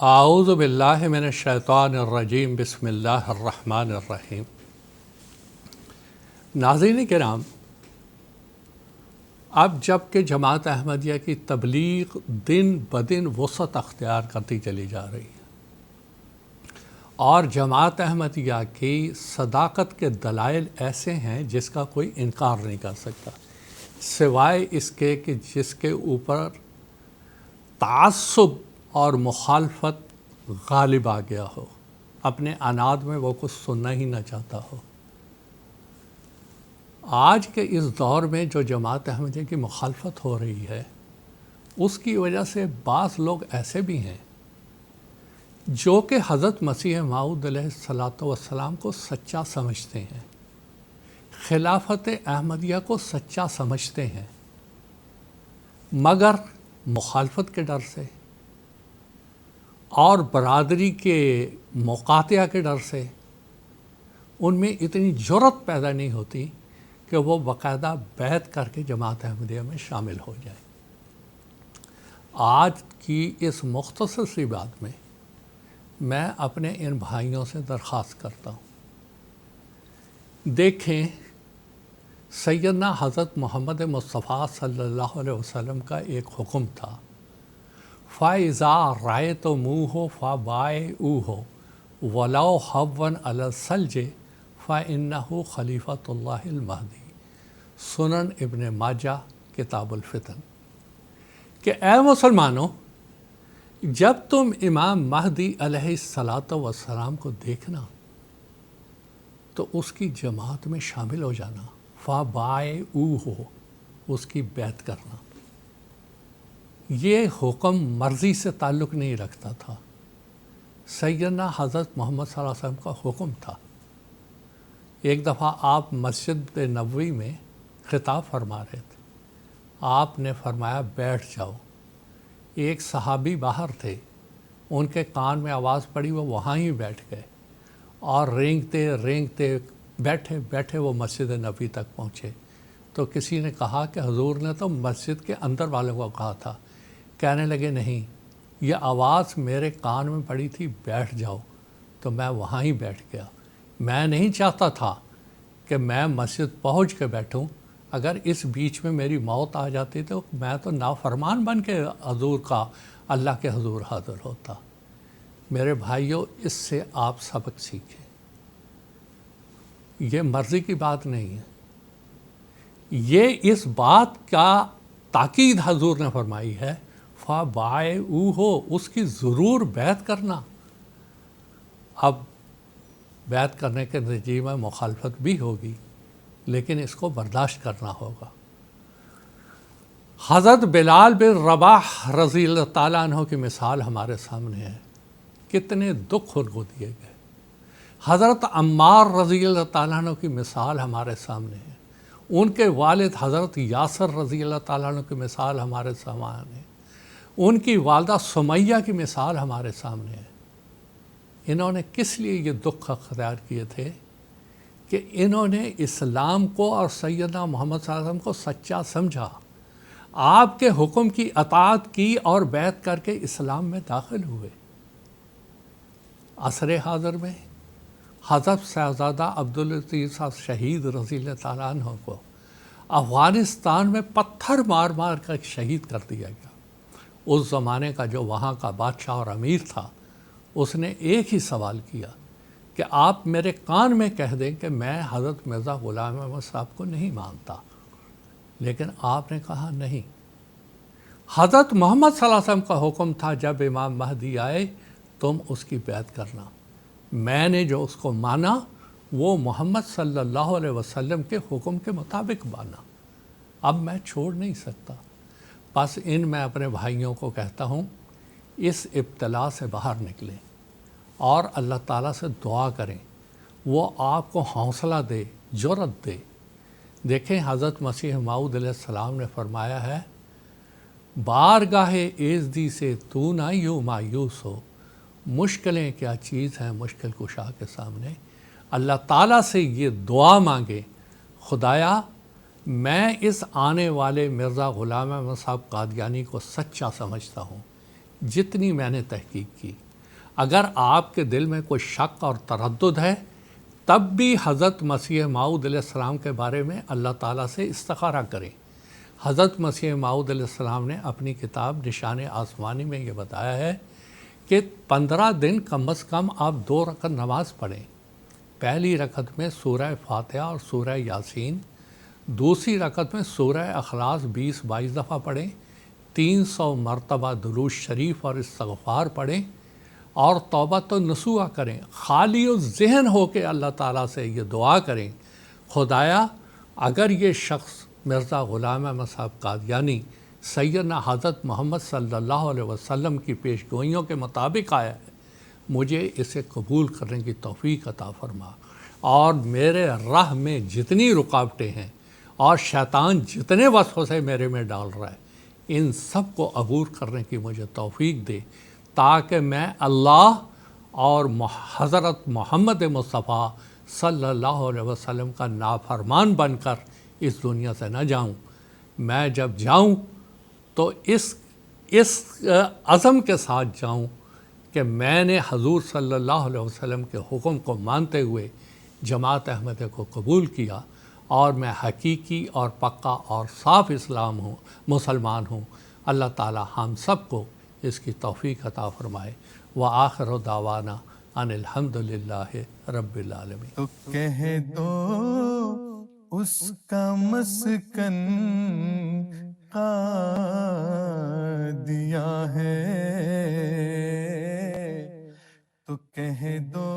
اعوذ باللہ من الشیطان الرجیم بسم اللہ الرحمن الرحیم۔ ناظرین کرام، اب جب کہ جماعت احمدیہ کی تبلیغ دن بدن وسعت اختیار کرتی چلی جا رہی ہے اور جماعت احمدیہ کی صداقت کے دلائل ایسے ہیں جس کا کوئی انکار نہیں کر سکتا، سوائے اس کے کہ جس کے اوپر تعصب اور مخالفت غالب آ گیا ہو، اپنے عناد میں وہ کچھ سننا ہی نہ چاہتا ہو۔ آج کے اس دور میں جو جماعت احمدیہ کی مخالفت ہو رہی ہے، اس کی وجہ سے بعض لوگ ایسے بھی ہیں جو کہ حضرت مسیح موعود علیہ الصلوۃ والسلام کو سچا سمجھتے ہیں، خلافت احمدیہ کو سچا سمجھتے ہیں، مگر مخالفت کے ڈر سے اور برادری کے مقاطعہ کے ڈر سے ان میں اتنی جرأت پیدا نہیں ہوتی کہ وہ باقاعدہ بیعت کر کے جماعت احمدیہ میں شامل ہو جائے۔ آج کی اس مختصر سی بات میں اپنے ان بھائیوں سے درخواست کرتا ہوں، دیکھیں سیدنا حضرت محمد مصطفیٰ صلی اللہ علیہ وسلم کا ایک حکم تھا، فَإِذَا رَأَيْتُمُوهُ فَبَايِعُوهُ وَلَوْ حَبًّا عَلَى الثَّلْجِ فَإِنَّهُ خلیفۃ اللہ المہدی، سنن ابن ماجہ کتاب الفتن، کہ اے مسلمانوں، جب تم امام مہدی علیہ الصلوۃ والسلام کو دیکھنا تو اس کی جماعت میں شامل ہو جانا، فَبَايِعُوهُ، اس کی بیعت کرنا۔ یہ حکم مرضی سے تعلق نہیں رکھتا تھا، سیدنا حضرت محمد صلی اللہ علیہ وسلم کا حکم تھا۔ ایک دفعہ آپ مسجد نبوی میں خطاب فرما رہے تھے، آپ نے فرمایا بیٹھ جاؤ۔ ایک صحابی باہر تھے، ان کے کان میں آواز پڑی، وہ وہاں ہی بیٹھ گئے اور رینگتے رینگتے بیٹھے بیٹھے وہ مسجد نبوی تک پہنچے تو کسی نے کہا کہ حضور نے تو مسجد کے اندر والوں کو کہا تھا۔ کہنے لگے نہیں، یہ آواز میرے کان میں پڑی تھی، بیٹھ جاؤ، تو میں وہاں ہی بیٹھ گیا۔ میں نہیں چاہتا تھا کہ میں مسجد پہنچ کے بیٹھوں، اگر اس بیچ میں میری موت آ جاتی تو میں تو نافرمان بن کے حضور کا اللہ کے حضور حاضر ہوتا۔ میرے بھائیوں، اس سے آپ سبق سیکھیں، یہ مرضی کی بات نہیں ہے، یہ اس بات کا تاکید حضور نے فرمائی ہے، فَبَايِعُوهُ، اس کی ضرور بیعت کرنا۔ اب بیعت کرنے کے نتیجے میں مخالفت بھی ہوگی، لیکن اس کو برداشت کرنا ہوگا۔ حضرت بلال بن رباح رضی اللہ تعالیٰ عنہ کی مثال ہمارے سامنے ہے، کتنے دکھ ان کو دیے گئے۔ حضرت عمار رضی اللہ تعالیٰ عنہ کی مثال ہمارے سامنے ہے، ان کے والد حضرت یاسر رضی اللہ تعالیٰ عنہ کی مثال ہمارے سامنے ہے، ان کی والدہ سمیہ کی مثال ہمارے سامنے ہے۔ انہوں نے کس لیے یہ دکھ اختیار کیے تھے کہ انہوں نے اسلام کو اور سیدنا محمد صلی اللہ علیہ وسلم کو سچا سمجھا، آپ کے حکم کی اطاعت کی اور بیعت کر کے اسلام میں داخل ہوئے۔ عصر حاضر میں حضرت صاحبزادہ عبداللطیف صاحب شہید رضی اللہ تعالیٰ عنہ کو افغانستان میں پتھر مار مار کر شہید کر دیا گیا۔ اس زمانے کا جو وہاں کا بادشاہ اور امیر تھا، اس نے ایک ہی سوال کیا کہ آپ میرے کان میں کہہ دیں کہ میں حضرت مرزا غلام احمد صاحب کو نہیں مانتا، لیکن آپ نے کہا نہیں۔ حضرت محمد صلی اللہ علیہ وسلم کا حکم تھا جب امام مہدی آئے تم اس کی بیعت کرنا۔ میں نے جو اس کو مانا وہ محمد صلی اللہ علیہ وسلم کے حکم کے مطابق مانا، اب میں چھوڑ نہیں سکتا۔ بس میں اپنے بھائیوں کو کہتا ہوں، اس ابتلا سے باہر نکلیں اور اللہ تعالیٰ سے دعا کریں، وہ آپ کو حوصلہ دے، جرأت دے۔ دیکھیں حضرت مسیح موعود علیہ السلام نے فرمایا ہے، بارگاہ ایزدی سے تو نہ یوں مایوس ہو، مشکلیں کیا چیز ہیں مشکل کشا کے سامنے۔ اللہ تعالیٰ سے یہ دعا مانگے، خدایا میں اس آنے والے مرزا غلام احمد صاحب قادیانی کو سچا سمجھتا ہوں، جتنی میں نے تحقیق کی، اگر آپ کے دل میں کوئی شک اور تردد ہے تب بھی حضرت مسیح موعود علیہ السلام کے بارے میں اللہ تعالیٰ سے استخارہ کریں۔ حضرت مسیح موعود علیہ السلام نے اپنی کتاب نشان آسمانی میں یہ بتایا ہے کہ 15 دن کم از کم آپ 2 رکعت نماز پڑھیں۔ پہلی رکعت میں سورہ فاتحہ اور سورہ یاسین، دوسری رکعت میں سورہ اخلاص 20-22 دفعہ پڑھیں، 300 مرتبہ درود شریف اور استغفار پڑھیں اور توبۃ النصوح کریں۔ خالی ذہن ہو کے اللہ تعالیٰ سے یہ دعا کریں، خدایا اگر یہ شخص مرزا غلام احمد صاحب قادیانی سیدنا حضرت محمد صلی اللہ علیہ وسلم کی پیشگوئیوں کے مطابق آیا ہے، مجھے اسے قبول کرنے کی توفیق عطا فرما، اور میرے راہ میں جتنی رکاوٹیں ہیں اور شیطان جتنے وسوسے میرے میں ڈال رہا ہے ان سب کو عبور کرنے کی مجھے توفیق دے، تاکہ میں اللہ اور حضرت محمد مصطفیٰ صلی اللہ علیہ وسلم کا نافرمان بن کر اس دنیا سے نہ جاؤں۔ میں جب جاؤں تو اس عزم کے ساتھ جاؤں کہ میں نے حضور صلی اللہ علیہ وسلم کے حکم کو مانتے ہوئے جماعت احمدیہ کو قبول کیا، اور میں حقیقی اور پکا اور صاف مسلمان ہوں۔ اللہ تعالی ہم سب کو اس کی توفیق عطا فرمائے۔ وآخر دعوانا ان الحمد للہ رب العالمین۔ تو کہہ دو اس کا مسکن قادیہ ہے، تو کہہ دو